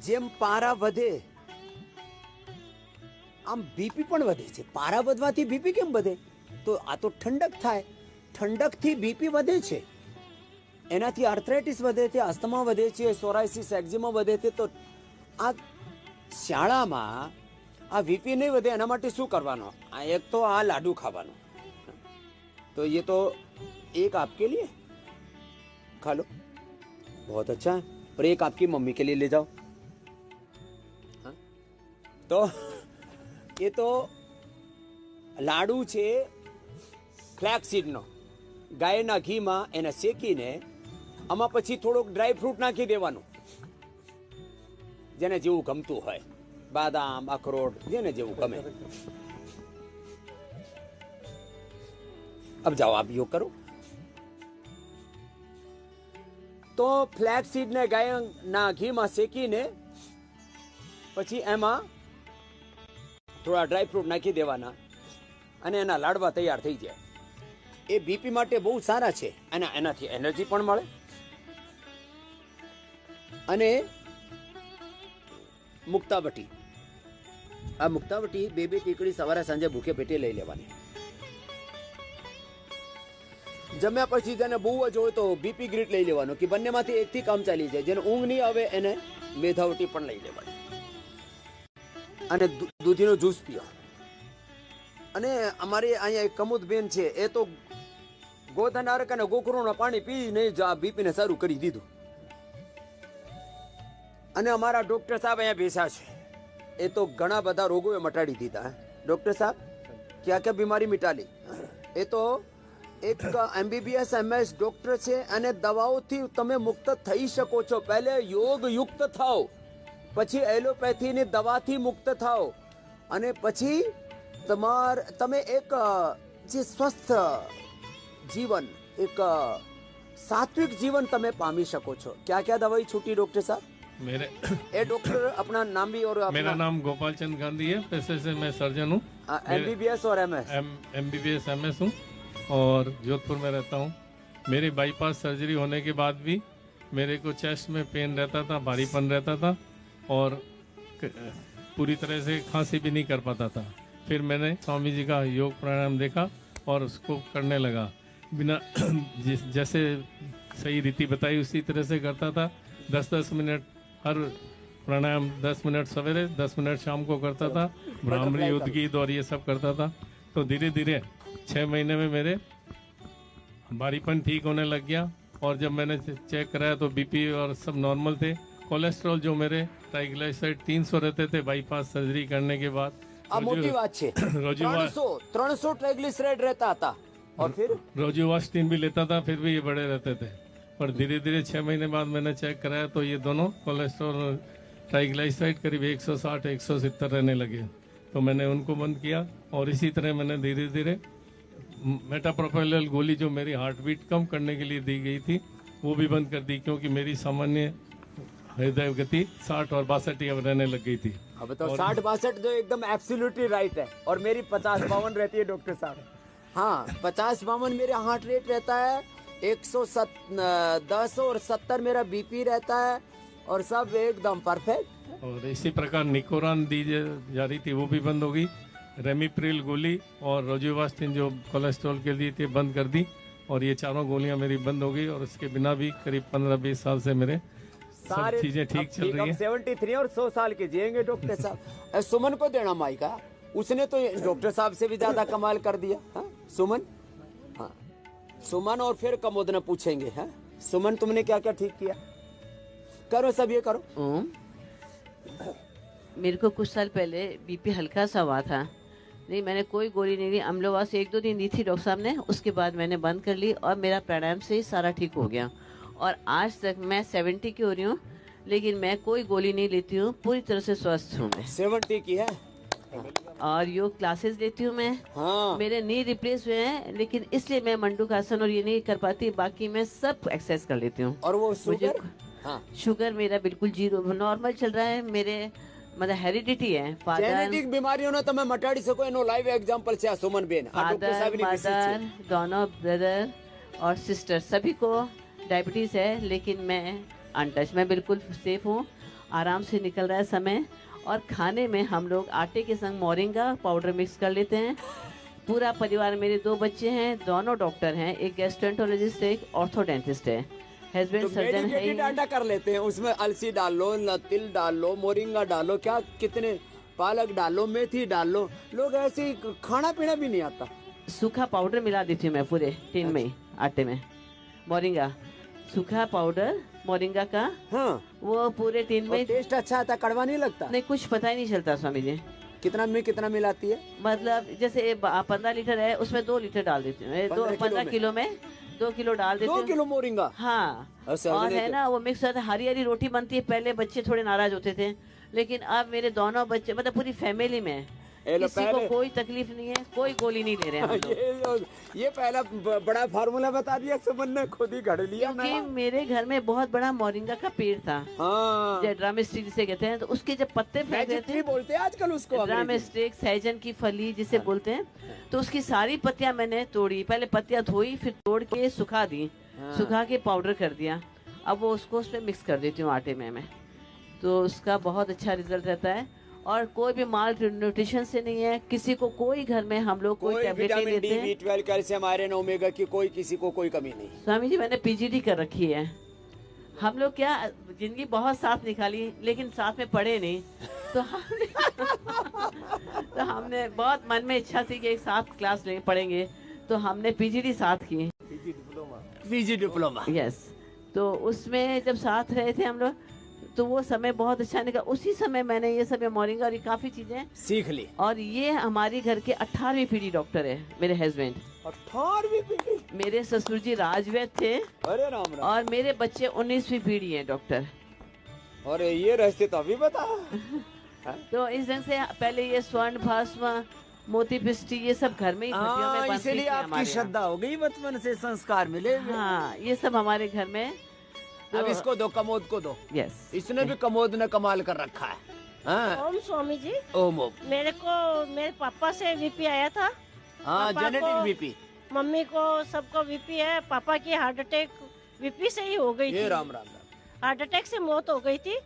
જેમ પારા વધે આમ બીપી પણ વધે છે. પારા વધવાથી બીપી કેમ વધે? તો આ તો ઠંડક થાય, ઠંડકથી બીપી વધે છે, એનાથી આર્થરાઇટિસ વધે છે, અસ્થમા વધે છે, સોરાયસિસ એક્ઝિમા વધે છે. તો આ શાળામાં આ બીપી નહીં વધે એના માટે શું કરવાનું? આ એક તો આ લાડુ ખાવાનું. तो ये तो एक आपके लिए खा लो, बहुत अच्छा है, पर एक आपकी मम्मी के लिए ले जाओ. हाँ? तो ये तो લાડુ છે ફ્લેક્સીડનો. ગાયના ઘીમાં એને શેકીને આમાં પછી થોડોક ડ્રાય ફ્રૂટ નાખી દેવાનું, જેને જેવું ગમતું હોય, બાદામ, અખરોટ, જેને જેવું ગમે. अब जाओ आप योग करो. तो ફ્લેક્સીડ ને ગાયના ઘીમાં શેકીને પછી એમાં થોડા ડ્રાય ફ્રૂટ નાખી દેવાના અને એના લાડવા તૈયાર થઈ જાય. એ બીપી માટે બહુ સારા છે અને એનાથી એનર્જી પણ મળે. અને મુક્તાવટી, આ મુક્તાવટી બે ટીકડી સવારે સાંજે ભૂખે પેટે લઈ લેવાની. જમ્યા પછી જેને બહુ જ હોય તો બીપી ગ્રીટ લઈ લેવાનો, કે બંનેમાંથી એકથી કામ ચાલી જાય. જેને ઊંઘ નહીં આવે એને મેધાવટી પણ લઈ લેવાની. અને દૂધીનો જ્યુસ પીવો. અને અમારે અહીંયા એક કમુદબેન છે, એ તો ગોધનારક અને ગોખરોના પાણી પીને જ આ બીપીને સારું કરી દીધું. અને અમારા ડોક્ટર સાહેબ અહીંયા બેસા છે, એ તો ઘણા બધા રોગો મટાડી દીધા. ડોક્ટર સાહેબ ક્યાં ક્યાં બીમારી મિટાલી? એ તો એક MBBS MS ડોક્ટર છે અને દવાઓથી તમે મુક્ત થઈ શકો છો. પહેલે યોગ યુક્ત થાઓ, પછી એલોપેથીની દવાથી મુક્ત થાઓ, અને પછી તમે એક જે સ્વસ્થ જીવન, એક सात्विक जीवन તમે पामी શકો છો. क्या क्या दवाई छूटी डॉक्टर साहब? मेरे ए डॉक्टर अपना नाम भी और मेरा नाम गोपाल चंद गांधी है, पेशे से मैं सर्जन हूँ. MBBS और MS MBBS MS हूँ और जोधपुर में रहता हूँ. मेरे बाईपास सर्जरी होने के बाद भी मेरे को चेस्ट में पेन रहता था, भारीपन रहता था और पूरी तरह से खांसी भी नहीं कर पाता था. फिर मैंने स्वामी जी का योग प्राणायाम देखा और उसको करने लगा. बिना जैसे सही रीति बताई उसी तरह से करता था. 10-10 मिनट हर प्राणायाम, 10 मिनट सवेरे, 10 मिनट शाम को करता था. भ्रामरी, उद्गीत और ये सब करता था. तो धीरे धीरे 6 महीने में मेरे भारीपन ठीक होने लग गया. और जब मैंने चेक कराया तो बीपी और सब नॉर्मल थे. कोलेस्ट्रॉल जो मेरे ट्राइग्लिसराइड 300 रहते थे बाईपास सर्जरी करने के बाद. આ મોટી વાત છે. 300 ट्राइग्लिसराइड रहता था और फिर रोजुवास्टिन भी लेता था, फिर भी ये बड़े रहते थे. और धीरे धीरे 6 महीने बाद मैंने चेक कराया तो ये दोनों कोलेस्ट्रॉल और ट्राइग्लिसराइड करीब 160-170 रहने लगे. तो मैंने उनको बंद किया और इसी तरह मैंने धीरे धीरे मेटाप्रोपिल गोली जो मेरी हार्ट बीट कम करने के लिए दी गई थी वो भी बंद कर दी, क्योंकि मेरी सामान्य हृदय गति 60 और 62 रहने लग गई थी. अब तो 60-62 जो एकदम एब्सोल्युटली राइट है. और मेरी 50-52 रहती है डॉक्टर साहब. हाँ, 50-52 मेरा हार्ट रेट रहता है, 110 और 70 मेरा बीपी रहता है और सब एकदम परफेक्ट. और इसी प्रकार निकोरान दी जा रही थी वो भी बंद हो गई. रेमिप्रिल गोली और रोजुवास्टिन जो कोलेस्ट्रॉल के लिए थी बंद कर दी. और ये चारों गोलियां मेरी बंद हो गई और इसके बिना भी करीब 15-20 साल से मेरे सब चीजें ठीक चल रही है. 73 और 100 साल के जिएंगे डॉक्टर साहब. सुमन को देना माई का, उसने तो डॉक्टर साहब से भी ज्यादा कमाल कर दिया. हाँ सुमन, हाँ सुमन और फिर कमोद ने पूछेंगे. हाँ सुमन, तुमने क्या क्या ठीक किया? करो सब ये करो. मेरे को कुछ साल पहले बीपी हल्का सा हुआ था. नहीं, मैंने कोई गोली नहीं ली. अम्लोवास 1-2 दिन दी थी डॉक्टर साहब ने, उसके बाद मैंने बंद कर ली और मेरा प्राणायाम से ही सारा ठीक हो गया. और आज तक मैं 70 की हो रही हूँ, लेकिन मैं कोई गोली नहीं लेती हूँ. पूरी तरह से स्वस्थ हूँ मैं. 70 की है. और योग क्लासेस लेती हूँ मैं. हाँ. मेरे नी रिप्लेस हुए हैं, लेकिन इसलिए मैं मंडूकासन और ये नहीं कर पाती. बाकी मैं सब एक्सरसाइज कर लेती हूँ. और वो शुगर? हाँ. शुगर मेरा बिल्कुल 0 नॉर्मल चल रहा है. मेरे मतलब हेरिडिटी है. जेनेटिक बीमारियों તમે મટાડી શકો એનો લાઈવ એક્ઝામ્પલ છે આ સુમન બેન. આ ડોક્ટર સાહેબની વિશેષ છે. दोनों ब्रदर और सिस्टर सभी को डायबिटीज है, लेकिन मैं अनटच, मैं बिल्कुल सेफ हूँ. आराम से निकल रहा है समय। और खाने में हम लोग आटे के संग मोरिंगा पाउडर मिक्स कर लेते हैं। पूरा परिवार, मेरे 2 बच्चे हैं, दोनों डॉक्टर हैं, एक गैस्ट्रोएंटरोलॉजिस्ट है, एक ऑर्थोडेंटिस्ट है, हस्बैंड तो सर्जन है ही मेडिकेटेड नहीं। आटा कर लेते हैं, उसमें अलसी डाल लो, तिल डाल लो, मोरिंगा डालो, क्या कितने पालक डालो, मेथी डाल लो, लोग ऐसे ही खाना पीना भी नहीं आता। सूखा पाउडर मिला देती हूँ मैं पूरे टीन में ही, आटे में मोरिंगा, सूखा पाउडर मोरिंगा का, हाँ, वो पूरे टीन में। टेस्ट अच्छा आता, कड़वा नहीं लगता। नहीं, कुछ पता ही नहीं चलता स्वामी जी। कितना मिलाती है? मतलब जैसे 15 लीटर है, उसमें 2 लीटर डाल देती हूँ। 15 किलो में 2 किलो डाल देती 2 हूँ। Kilo moringa. हाँ, अच्छा, और हमने है ना वो मिक्स होता है। हरी हरी रोटी बनती है। पहले बच्चे थोड़े नाराज होते थे, लेकिन अब मेरे दोनों बच्चे, मतलब पूरी फैमिली में किसी को कोई तकलीफ नहीं है, कोई गोली नहीं ले रहे हैं हम लोग। ये पहला बड़ा फार्मूला बता दिया सुमन ने, खुद ही घड़ लिया। क्योंकि मेरे घर में बहुत बड़ा मोरिंगा का पेड़ था, हाँ, ड्रामेस्टिक जिसे कहते हैं, तो उसके जब पत्ते फैलते थे, बोलते हैं आजकल उसको, ड्रामेस्टिक, सहजन की फली जिसे बोलते हैं, तो उसकी सारी पत्तियां मैंने तोड़ी। पहले पत्तियां धोई, फिर तोड़ के सुखा दी, सुखा के पाउडर कर दिया। अब वो उसको उसमें मिक्स कर देती हूँ आटे में मैं, तो उसका बहुत अच्छा रिजल्ट रहता है। और कोई भी माल न्यूट्रिशन से नहीं है किसी को, कोई घर में हम लोग कोई टैबलेट नहीं विटामिन लेते डी, हैं। B12, कैल्शियम, आयरन, ओमेगा की कोई किसी को कोई कमी नहीं। स्वामी जी, मैंने पीजीडी कर रखी है। हम लोग क्या जिंदगी बहुत साथ निकाली, लेकिन साथ में पढ़े नहीं, तो हमने तो हमने बहुत मन में इच्छा थी कि एक साथ क्लास ले पढ़ेंगे, तो हमने पीजीडी साथ की, पीजी डिप्लोमा। यस। तो उसमें जब साथ रहे थे हम लोग, तो वो समय बहुत अच्छा निकला। उसी समय मैंने ये सब मोरिंगा और ये काफी चीजें सीख ली। और ये हमारी घर के 18वीं पीढ़ी डॉक्टर है मेरे हस्बैंड। 18वीं पीढ़ी? मेरे ससुर जी राजवैद थे, अरे राम राम। और मेरे बच्चे 19वीं पीढ़ी हैं डॉक्टर। और ये रहस्य तो अभी बता। तो इस ढंग से पहले ये स्वर्ण भस्म, मोती पिष्टी, ये सब घर में ही घटियों में बनती इसीलिए थी आपकी हमारे यहाँ। श्रद्धा हो गई, बचपन से संस्कार मिले। हाँ, ये सब हमारे घर में। तो अब इसको दो, कमोद को दो। यस, इसने भी कमोद ने कमाल कर रखा है। हाँ? ओम स्वामी जी, ओम ओम। मेरे पापा से बीपी आया था। हाँ, पापा जेनेटिक को, बीपी। मम्मी को, सबको बीपी है। पापा की हार्ट अटैक बीपी से ही हो गई ये थी। राम राम राम। हार्ट अटैक से मौत हो गई थी।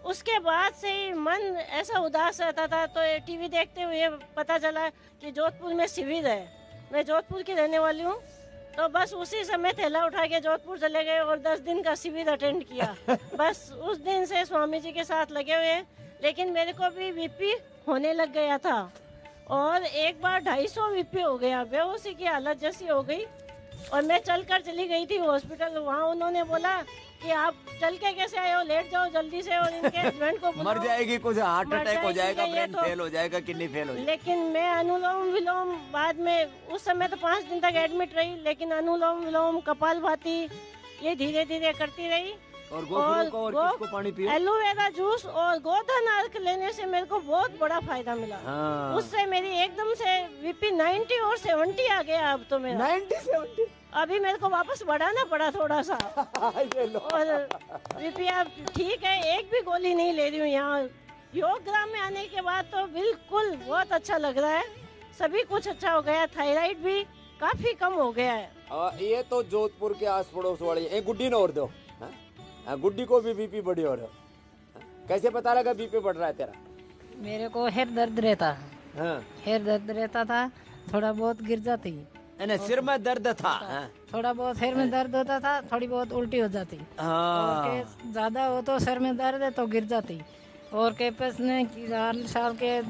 उसके बाद से ही मन ऐसा उदास रहता था। तो टीवी देखते हुए पता चला कि जोधपुर में शिविर है। मैं जोधपुर की रहने वाली हूँ, तो बस उसी समय थैला उठा के जोधपुर चले गए और 10 दिन का शिविर अटेंड किया। बस उस दिन से स्वामी जी के साथ लगे हुए हैं। लेकिन मेरे को भी बीपी होने लग गया था, और एक बार 250 बीपी हो गया, बेहोशी की हालत जैसी हो गई। और मैं चलकर चली गई थी हॉस्पिटल। वहाँ उन्होंने बोला कि आप चल के कैसे आए हो, लेट जाओ जल्दी से, और इनके हस्बैंड को मर जाएगी, कुछ हार्ट मर अटैक हो जाएगी, जाएगा, ये ब्रेन तो- फेल हो जाएगा, किडनी फेल हो जाएगा। लेकिन मैं अनुलोम विलोम बाद में, उस समय तो 5 दिन तक एडमिट रही, लेकिन अनुलोम विलोम, कपालभाति ये धीरे धीरे करती रही। और गोखरू को और किसको पानी पियो? एलोवेरा जूस और गोधन अर्क लेने से मेरे को बहुत बड़ा फायदा मिला। हाँ। उससे मेरी एकदम से बीपी 90 और 70 आ गया अब तो मेरा। 90 70? अभी मेरे को वापस बढ़ाना पड़ा थोड़ा सा। ये लो। और बीपी अब ठीक है, एक भी गोली नहीं ले रही हूँ। यहाँ योग ग्राम में आने के बाद तो बिल्कुल बहुत अच्छा लग रहा है। सभी कुछ अच्छा हो गया, थायराइड भी काफी कम हो गया है। ये तो जोधपुर के आस पड़ोस वाली। एक गुड्डी ने और दो। हाँ? गुड्डी को भी बीपी बढ़ी और कैसे पता लगा बीपी बढ़ रहा है तेरा? मेरे को हेर दर्द रहता, हाँ। हेर दर्द रहता था, थोड़ा बहुत गिर जाती, सिर में दर्द था। हाँ। थोड़ा बहुत सिर में दर्द होता था, थोड़ी बहुत उल्टी हो जाती, और के ज्यादा हो तो सिर में दर्द है तो गिर जाती। और केपस ने 4 साल के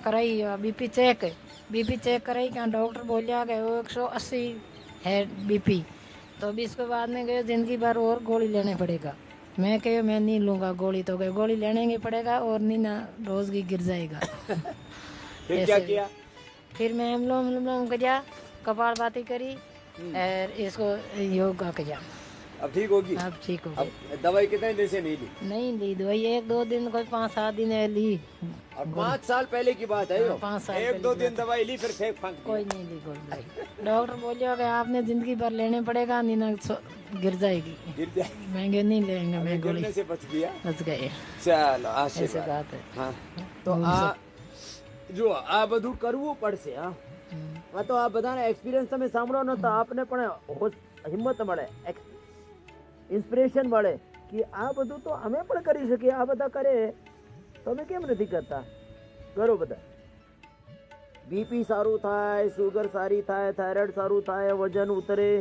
कराई बीपी चेक कराई, क्या डॉक्टर बोलिया कि वो 180 है बीपी। तो अभी इसके बाद में गए जिंदगी भर और गोली लेने पड़ेगा। मैं कहे मैं नहीं लूंगा गोली, तो गए गोली लेने ही पड़ेगा और नहीं ना रोज की गिर जाएगा। फिर क्या किया? फिर मैं अनुलोम किया, कपालभाति करी और इसको योगा किया। अब ठीक होगी? अब ठीक हो गई। अब दवाई कितने दिन से नहीं ली? नहीं ली दवाई, 1-2 दिन, कोई 5-7 दिन ली। और 5 साल पहले की बात है यो। 5 साल 1-2 दिन दवाई ली, फिर फेंक फांक दी। कोई नहीं ली गोली। डॉक्टर बोलियो कि आपने जिंदगी भर लेने पड़ेगा, नहीं ना गिर जाएगी। गिर जाए। महंगे नहीं लेंगे मैं गोली। गिरने से बच गया। बच गए, चलो ऐसे आशीर्वाद। बात है। हाँ। तो જો આ બધું કરવું પડશે। હા, તો આ બધાને એક્સપિરિયન્સ તમે સાંભળો ને તો આપને પણ હિંમત મળે, ઇન્સ્પિરેશન મળે કે આ બધું તો અમે પણ કરી શકીએ, આ બધા કરે, તમે કેમ નથી કરતા? કરો બધા. બીપી સારું થાય, સુગર સારી થાય, थायराइड સારું થાય, वजन उतरे,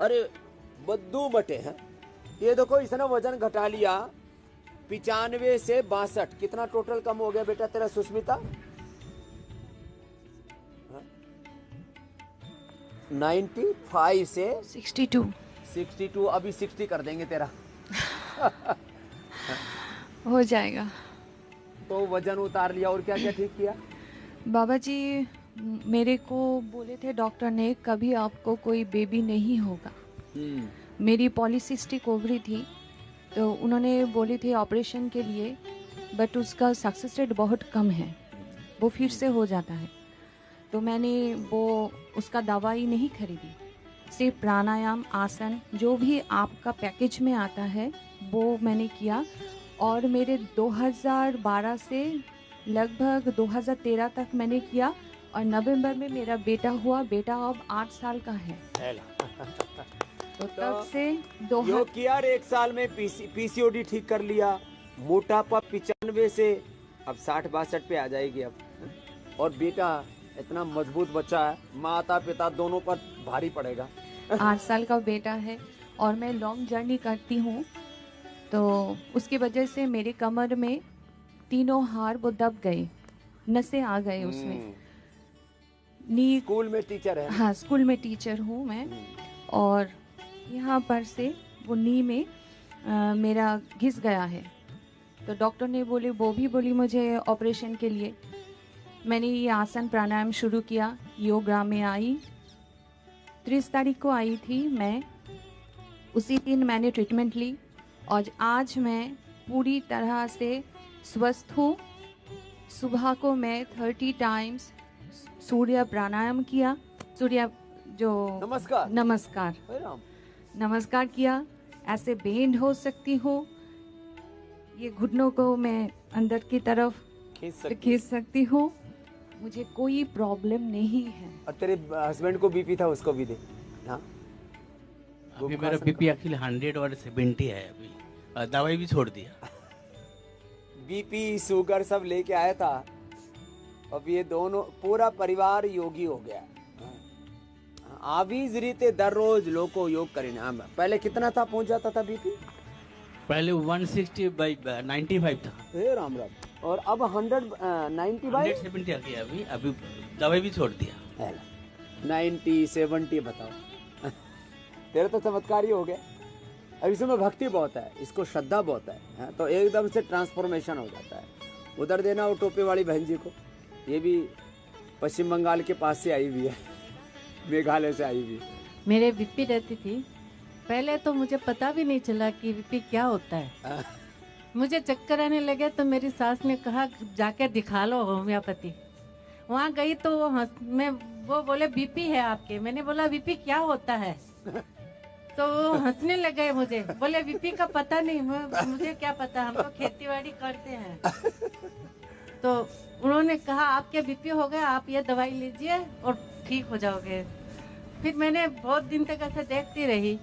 अरे બધું बटे है. ये देखो इसने वजन घटा लिया 95 से 62. कितना टोटल कम हो गया बेटा तेरा सुष्मिता? 95 से 62. अभी 60 कर देंगे तेरा. हो जाएगा। तो वजन उतार लिया और क्या क्या ठीक किया? बाबा जी मेरे को बोले थे डॉक्टर ने कभी आपको कोई बेबी नहीं होगा। मेरी पॉलीसिस्टिक ओवरी थी तो उन्होंने बोली थी ऑपरेशन के लिए, बट उसका सक्सेस रेट बहुत कम है, वो फिर से हो जाता है। तो मैंने वो उसका दवाई नहीं खरीदी, सिर्फ प्राणायाम आसन जो भी आपका पैकेज में आता है वो मैंने किया। और मेरे 2012 से लगभग 2013 तक मैंने किया और नवंबर में मेरा बेटा हुआ। बेटा अब 8 साल का है। तो तब से योग किया और 1 साल में पीसीओडी ठीक कर लिया, मोटापा 95 से अब 60-62 पे आ जाएगी अब। और बेटा इतना मजबूत बच्चा है, माता पिता दोनों पर भारी पड़ेगा। 8 साल का बेटा है और मैं लॉन्ग जर्नी करती हूँ, तो उसकी वजह से मेरे कमर में तीनों हार वो दब गए, नसें आ गए उसमें। नी स्कूल में टीचर है? हाँ, स्कूल में टीचर हूँ मैं। और यहाँ पर से वो नी में मेरा घिस गया है, तो डॉक्टर ने बोले, वो भी बोली मुझे ऑपरेशन के लिए। मैंने ये आसन प्राणायाम शुरू किया, योगा में आई। 30 तारीख को आई थी मैं, उसी दिन मैंने ट्रीटमेंट ली और आज मैं पूरी तरह से स्वस्थ हूँ। सुबह को मैं 30 टाइम्स सूर्य प्राणायाम किया, सूर्य जो नमस्कार किया। ऐसे बेंड हो सकती हूँ, ये घुटनों को मैं अंदर की तरफ खींच सकती हूँ, मुझे कोई प्रॉब्लम नहीं है। और तेरे हस्बैंड को बीपी था, उसको भी दे। हाँ, अभी मेरा बीपी एक्चुअली 100 और 70 है, अभी दवाई भी छोड़ दिया। बीपी शुगर सब लेके आया था, अब ये दोनों पूरा परिवार योगी हो गया। आवीज रीते दररोज लोगों योग करें। पहले कितना था, पहुंच जाता था बीपी? पहले 160/95 था। हे राम राम। और अब 170 आ गया। अभी दवाई भी छोड़ दिया। 90-70 बताओ। तेरा तो चमत्कार ही हो गया। अब इसमें भक्ति बहुत है, इसको श्रद्धा बहुत है, तो एकदम से ट्रांसफॉर्मेशन हो जाता है। उधर देना वो टोपे वाली बहन जी को, ये भी पश्चिम बंगाल के पास से आई हुई है, मेघालय से आई हुई। मेरे बीपी रहती थी, पहले तो मुझे पता भी नहीं चला कि बीपी क्या होता है। मुझे चक्कर आने लगे तो मेरी सास ने कहा जाके दिखा लो होम्योपैथी। वहाँ गई तो वो बोले बीपी है आपके। मैंने बोला बीपी क्या होता है, तो वो हंसने लगे मुझे, बोले बीपी का पता नहीं। मुझे क्या पता, हम तो खेतीबाड़ी करते हैं। तो उन्होंने कहा आपके बीपी हो गया, आप ये दवाई लीजिए और ठीक हो जाओगे। फिर मैंने बहुत दिन तक ऐसे देखती रही,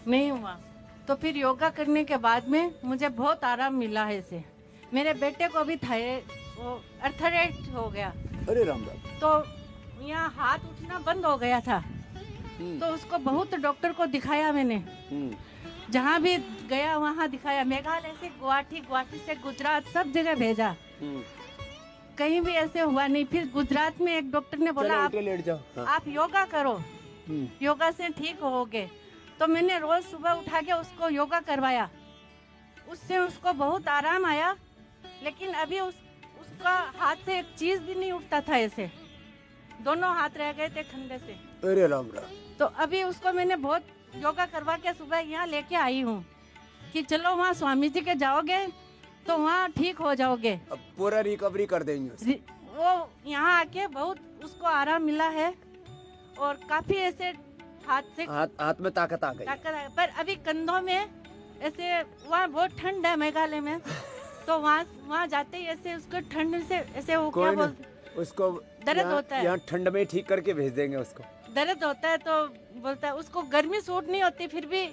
नहीं हुआ। तो फिर योगा करने के बाद में मुझे बहुत आराम मिला है इससे। मेरे बेटे को भी अर्थराइट हो गया। अरे राम राम। तो यहाँ हाथ उठना बंद हो गया था, तो उसको बहुत डॉक्टर को दिखाया मैंने। जहाँ भी गया वहाँ दिखाया, मेघालय से गुवाहाटी से गुजरात, सब जगह भेजा, कहीं भी ऐसे हुआ नहीं। फिर गुजरात में एक डॉक्टर ने बोला आप योगा करो, योगा से ठीक होगे। तो मैंने रोज सुबह उठा के उसको योगा करवाया, उससे उसको बहुत आराम आया। लेकिन अभी उसका हाथ से एक चीज भी नहीं उठता था, ऐसे दोनों हाथ रह गए थे ठंडे से। अरे राम राम। तो अभी उसको मैंने बहुत योगा करवा के सुबह यहाँ लेके आई हूँ कि चलो वहाँ स्वामी जी के जाओगे तो वहाँ ठीक हो जाओगे, अब पूरा रिकवरी कर देंगे। वो यहाँ आके बहुत उसको आराम मिला है और काफी ऐसे हाथ में ताकत आ गई। पर अभी कंधों में ऐसे, वहाँ बहुत ठंड है मेघालय में, तो वहाँ जाते ही ऐसे उसको ठंड से ऐसे वो क्या बोलते, उसको दर्द होता है। यहाँ ठंड में ठीक करके भेज देंगे उसको। दर्द होता है तो बोलता है उसको गर्मी सूट नहीं होती, फिर भी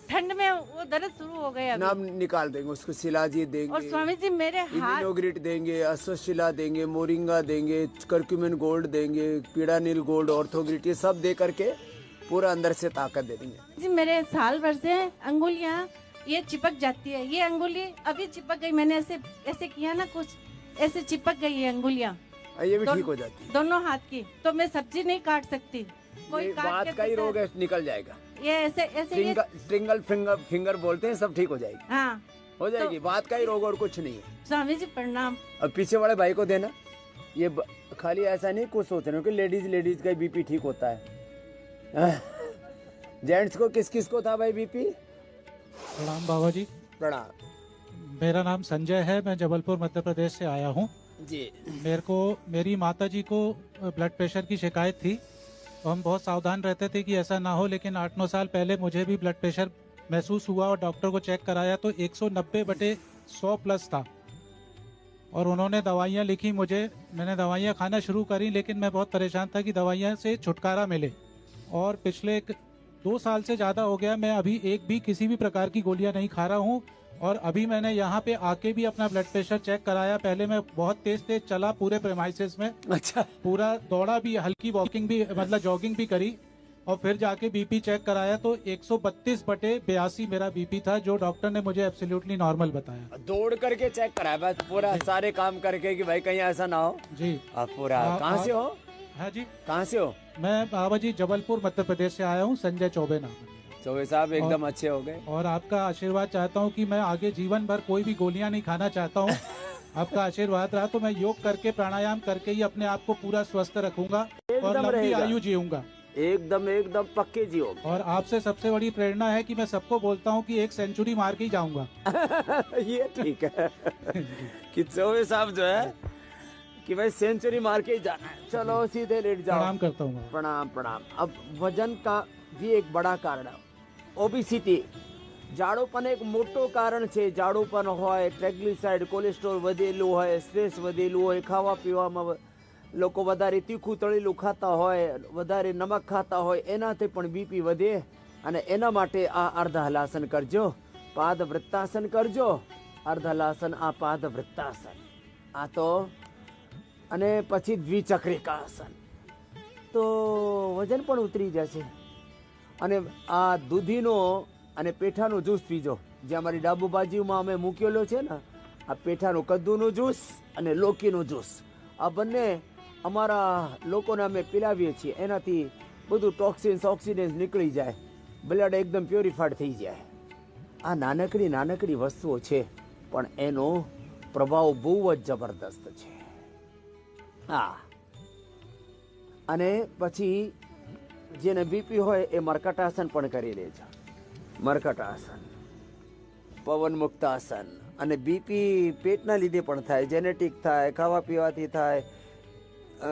ठंड में वो दर्द शुरू हो गया नाम निकाल देंगे उसको, शिलाजीत और देंगे, स्वामी जी मेरे हाथ इम्यूनोग्रिट देंगे, अश्वशिला देंगे, मोरिंगा देंगे, कर्क्यूमिन गोल्ड देंगे, पीड़ानील गोल्ड, ऑर्थोग्रिट, ये सब दे करके पूरा अंदर से ताकत दे देंगे। जी मेरे साल भर से अंगुलियां ये चिपक जाती है, ये अंगुली अभी चिपक गई, मैंने ऐसे ऐसे किया ना कुछ, ऐसे चिपक गई है अंगुलियां, ये भी ठीक हो जाती है दोनों हाथ की। तो मैं सब्जी नहीं काट सकती, कोई ये काट बात के का ही देता है। रोग है, निकल जाएगा। ये ऐसे ऐसे ये ट्रिंगल फिंगर बोलते हैं, सब ठीक हो जाएगी, हाँ हो जाएगी। बात का ही रोग और कुछ नहीं है। स्वामी जी प्रणाम। अब पीछे वाले भाई को देना, ये खाली ऐसा नहीं कुछ सोच रहे हो कि लेडीज का बीपी ठीक होता है। जेंट्स को किस किस को था भाई बीपी? प्रणाम बाबा जी। प्रणाम। मेरा नाम संजय है, मैं जबलपुर मध्य प्रदेश से आया हूँ जी। मेरी माता जी को ब्लड प्रेशर की शिकायत थी, तो हम बहुत सावधान रहते थे कि ऐसा ना हो, लेकिन 8-9 साल पहले मुझे भी ब्लड प्रेशर महसूस हुआ और डॉक्टर को चेक कराया तो 190/100 प्लस था और उन्होंने दवाइयाँ लिखी मुझे। मैंने दवाइयाँ खाना शुरू करी, लेकिन मैं बहुत परेशान था कि दवाइयाँ से छुटकारा मिले, और पिछले 2 साल से ज़्यादा हो गया मैं अभी एक भी किसी भी प्रकार की गोलियां नहीं खा रहा हूं। और अभी मैंने यहाँ पे आके भी अपना ब्लड प्रेशर चेक कराया। पहले मैं बहुत तेज चला पूरे प्रेमाइसेस में, अच्छा, पूरा दौड़ा भी, हल्की वॉकिंग भी, मतलब जॉगिंग भी करी, और फिर जाके बीपी चेक कराया तो 132/82 मेरा बीपी था, जो डॉक्टर ने मुझे एब्सोल्युटली नॉर्मल बताया। दौड़ करके चेक कराया बस पूरा, सारे काम करके कि भाई कहीं ऐसा ना हो जी। आप पूरा कहाँ से हो? हाँ जी, कहाँ से हो? मैं बाबा जी जबलपुर मध्य प्रदेश से आया हूँ, संजय चौबे नाम है। चौबे साहब एकदम अच्छे हो गए। और आपका आशीर्वाद चाहता हूँ कि मैं आगे जीवन भर कोई भी गोलियां नहीं खाना चाहता हूँ। आपका आशीर्वाद रहा तो मैं योग करके, प्राणायाम करके ही अपने आप को पूरा स्वस्थ रखूंगा और लंबी आयु जीऊंगा। एकदम पक्के जियो। और आपसे सबसे बड़ी प्रेरणा है कि मैं सबको बोलता हूँ कि 1 सेंचुरी मार के ही जाऊंगा। ये ठीक है कि चौबे साहब जो है कि भाई सेंचुरी मार के ही जाना है। चलो सीधे लेट जाओ। प्रणाम करता हूँ। प्रणाम। अब वजन का भी एक बड़ा कारण है ओबेसिटी। જાડોપણ એક મોટો કારણ છે। જાડોપણ હોય, ટ્રેગ્લિસરાઇડ, કોલેસ્ટ્રોલ વધેલું હોય, સ્ટ્રેસ વધેલું હોય, ખાવા પીવામાં લોકો વધારે તીખું તળેલું ખાતા હોય, વધારે નમક ખાતા હોય, એનાથી પણ બીપી વધે। અને એના માટે આ અર્ધહલાસન કરજો, પાદવૃત્તાસન કરજો। અર્ધહલાસન આ પાદવૃત્તાસન આ તો, અને પછી દ્વિચક્રિકાસન, તો વજન પણ ઉતરી જશે। અને આ દૂધીનો અને પેઠાનો જ્યુસ પીજો, જે અમારી ડાબુ બાજુમાં અમે મૂકેલો છે ને, આ પેઠાનો કદ્દુનો જ્યુસ અને લોકીનો જ્યુસ, આ બંને અમારા લોકોને અમે પીલાવીએ છીએ। એનાથી બધું ટોક્સિન્સ, ઓક્સિડન્સ નીકળી જાય, બ્લડ એકદમ પ્યોરિફાઈડ થઈ જાય। આ નાનકડી વસ્તુઓ છે, પણ એનો પ્રભાવ બહુ જ જબરદસ્ત છે। હા, અને પછી જેને બીપી હોય એ મર્કટાસન પણ કરી લેજો। મર્કટાસન, પવન મુક્તાસન। અને બીપી પેટના લીધે પણ થાય, જેનેટિક થાય, ખાવા પીવાથી થાય,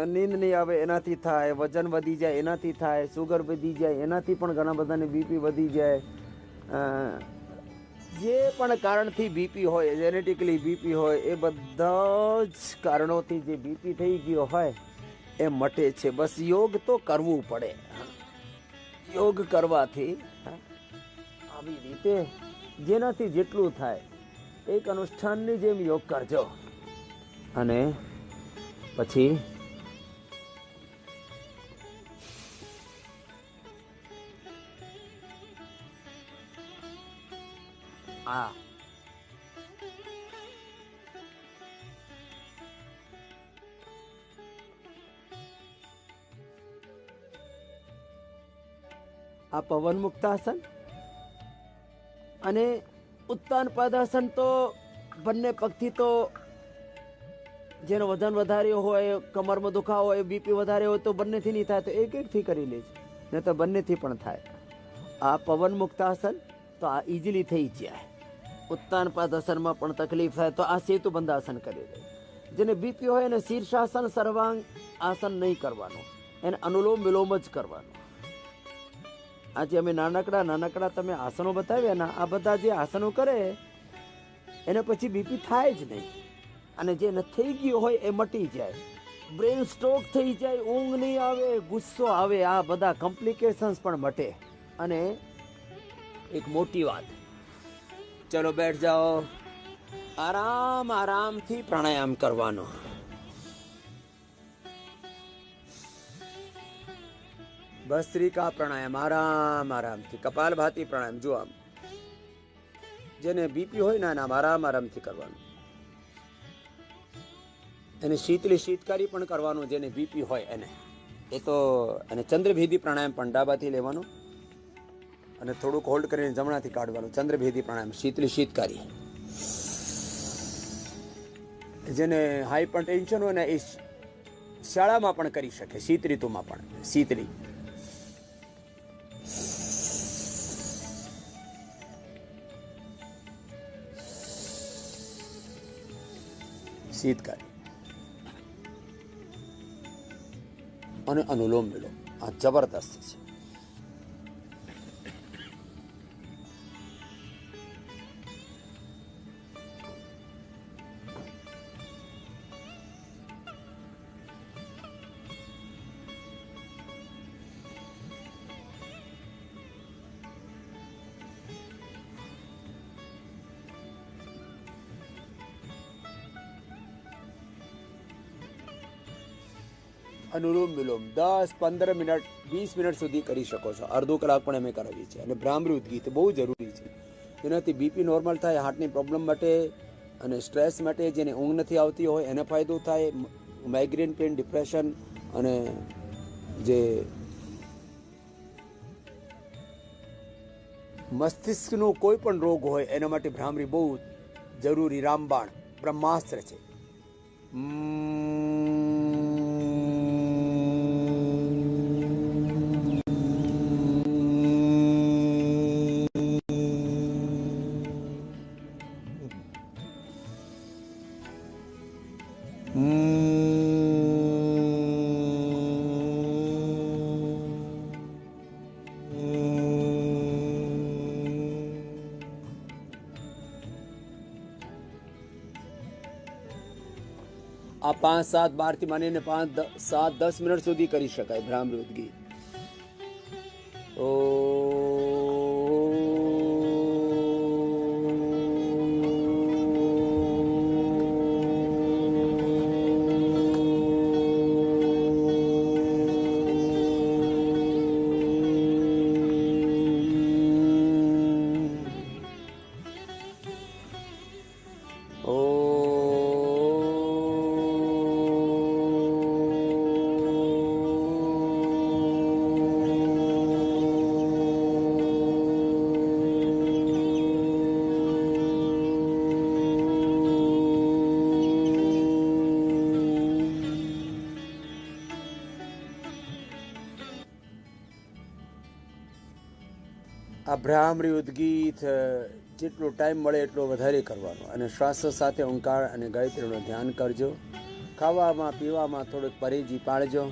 નીંદ નહીં આવે એનાથી થાય, વજન વધી જાય એનાથી થાય, સુગર વધી જાય એનાથી પણ ઘણા બધાને બીપી વધી જાય। જે પણ કારણથી બીપી હોય, જેનેટિકલી બીપી હોય, એ બધા જ કારણોથી જે બીપી થઈ ગયો હોય એ મટે છે। બસ યોગ તો કરવું પડે। યોગ કરવાથી આવી રીતે જેનાથી જેટલું થાય એક અનુષ્ઠાનની જેમ યોગ કરજો। અને પછી આ પવન મુક્તાસન અને ઉત્તાન પાદાસન તો બંને પગથી, તો જેનો વજન વધારે હોય, કમરમાં દુખાવો હોય, બીપી વધારે હોય તો બંનેથી નહીં થાય તો એક કરી લેજો, નહીં તો બંનેથી પણ થાય। આ પવન મુક્તાસન તો આ ઇઝીલી થઈ જાય। ઉત્તાન પાદાસનમાં પણ તકલીફ થાય તો આ સેતુ બંધાસન કરી દે। જેને બીપી હોય એને શીર્ષાસન, સર્વાંગ આસન નહીં કરવાનું, એને અનુલોમ વિલોમ જ કરવાનું। આજે અમે નાનકડા તમે આસનો બતાવ્યા ને, આ બધા જે આસનો કરે એને પછી બીપી થાય જ નહીં। અને જે થઈ ગયું હોય એ મટી જાય, બ્રેન સ્ટ્રોક થઈ જાય, ઊંઘ નહીં આવે, ગુસ્સો આવે, આ બધા કોમ્પ્લિકેશન્સ પણ મટે। અને એક મોટી વાત. ચલો બેઠ જાઓ. આરામ આરામથી પ્રાણાયામ કરવાનો. ભસ્ત્રિકા પ્રાણાયામ આરામ આરામથી. કપાલભાતી પ્રાણાયામ જો આમ જેને બીપી હોય ને આમ આરામ આરામથી કરવાનું. એને શીતલી શીતકારી પણ કરવાનું જેને બીપી હોય એને. એ તો અને ચંદ્રભેદી પ્રાણાયામ પણ ડાબાથી લેવાનું અને થોડુંક હોલ્ડ કરીને જમણાથી કાઢવાનું. ચંદ્રભેદી પ્રાણાયામ શીતલી શીતકારી. જેને હાઈપર ટેન્શન હોય ને એ શાળામાં પણ કરી શકે. શીત ઋતુમાં પણ શીતલી. શીતકારી અને અનુલોમ વિલોમ આ જબરદસ્ત છે. અનુલોમ વિલોમ 10-15 મિનિટ 20 મિનિટ સુધી કરી શકો છો. અડધો કલાક પણ અમે કરાવી છે. અને ભ્રામરી ઉદગી તો બહુ જરૂરી છે. એનાથી બીપી નોર્મલ થાય, હાર્ટની પ્રોબ્લેમ માટે અને સ્ટ્રેસ માટે, જેને ઊંઘ નથી આવતી હોય એને ફાયદો થાય. માઇગ્રેન પેન, ડિપ્રેશન અને જે મસ્તિષ્કનો કોઈ પણ રોગ હોય એના માટે ભ્રામરી બહુ જરૂરી. રામબાણ બ્રહ્માસ્ત્ર છે. આ 5-7 12 થી માંડીને 5-7-10 મિનિટ સુધી કરી શકાય ભ્રામરી ઉદગી. આ ભ્રામરી ઉદગી જેટલો ટાઈમ મળે એટલો વધારે કરવાનો. અને શ્વાસ સાથે ઓંકાર અને ગાયત્રીનું ધ્યાન કરજો. ખાવામાં પીવામાં થોડુંક પરેજી પાળજો.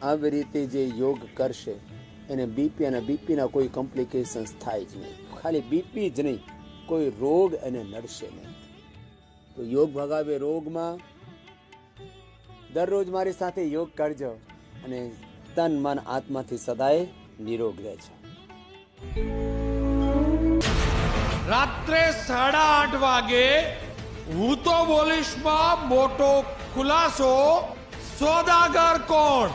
આવી રીતે જે યોગ કરશે એને બીપી અને બીપીના કોઈ કોમ્પ્લિકેશન્સ થાય જ નહીં. ખાલી બીપી જ નહીં, કોઈ રોગ એને નડશે નહીં. તો યોગ ભગાવે રોગમાં. દરરોજ મારી સાથે યોગ કરજો અને તન મન આત્માથી સદાય નિરોગ રહેજો. રાત્રે 8:30 વાગે હું તો બોલીશમાં મોટો ખુલાસો. સોદાગર કોણ?